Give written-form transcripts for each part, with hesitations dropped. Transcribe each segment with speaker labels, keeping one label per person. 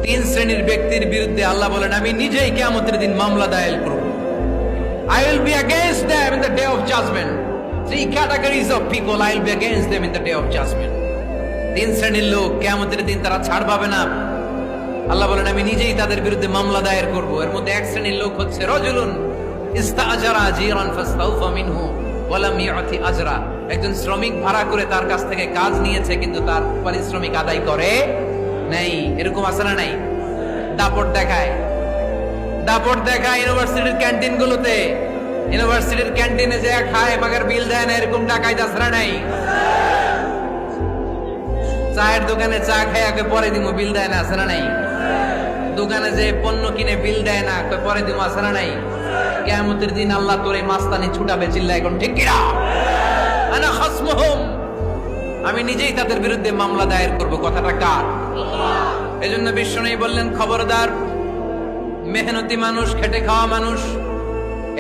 Speaker 1: তিন শ্রেণীর ব্যক্তির বিরুদ্ধে আল্লাহ বলেন আমি নিজেই কিয়ামতের দিন মামলা দায়ের করব। I will be against them in the day of judgment. Three categories of people I will be against them in the day of judgment. তিন শ্রেণীর লোক কিয়ামতের দিন তারা ছাড় পাবে না। আল্লাহ বলেন আমি নিজেই তাদের বিরুদ্ধে মামলা দায়ের করব। এর মধ্যে এক শ্রেণীর লোক হচ্ছে রাজুলুন ইস্তাআজারা জিরান ফাস্তাউফা মিনহু ওয়া লাম ইয়াতি আজরা। একজন শ্রমিক ভাড়া করে তার কাছ থেকে কাজ নিয়েছে কিন্তু তার পারিশ্রমিক আদায় করে নাই। এরকম আছে না নাই? দাপট দেখায় ইউনিভার্সিটির ক্যান্টিন গুলোতে, ইউনিভার্সিটির ক্যান্টিনে যে খায় মাগার বিল দেয় না, এরকম টাকায় দাসরা নাই। চায়ের দোকানে চা খায় পরে দিমো বিল দেয় না, আছে না নাই? দোকানে যে পণ্য কিনে বিল দেয় না, পরে দিমো, আছে না নাই? কিয়ামতের দিন আল্লাহ তোরে মাস্তানি ছুটাবে, চিল্লা এখন ঠিক কিনা? আনা খাসমুহুম, আমি নিজেই তাদের বিরুদ্ধে মামলা দায়ের করব। কথাটা কার? এজন্য বিশ্বনবী বললেন খবরদার, মেহনতি মানুষ, খেটে খাওয়া মানুষ,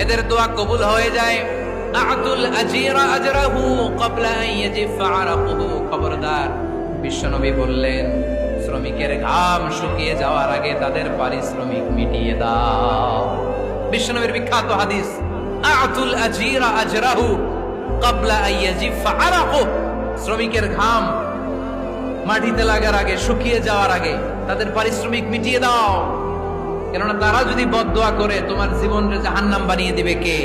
Speaker 1: এদের দোয়া কবুল হয়ে যায়। আতুল আজিরা আজরাহু ক্বাবলা আন ইয়াজিফা আরাকুহু। খবরদার, বিশ্বনবী বললেন শ্রমিকের ঘাম শুকিয়ে যাওয়ার আগে তাদের পারিশ্রমিক মিটিয়ে দাও। বিশ্বনবীর বিখ্যাত হাদিস, আতুল আজিরা আজরাহু ক্বাবলা আন ইয়াজিফা আরাকুহু। শ্রমিকের ঘাম মাটিতে লাগার আগে, শুকিয়ে যাওয়ার আগে তাদের পারিশ্রমিক মিটিয়ে দাও। কেননা তারা যদি বদদোয়া করে তোমার জীবনকে জাহান্নাম বানিয়ে দিবে কে?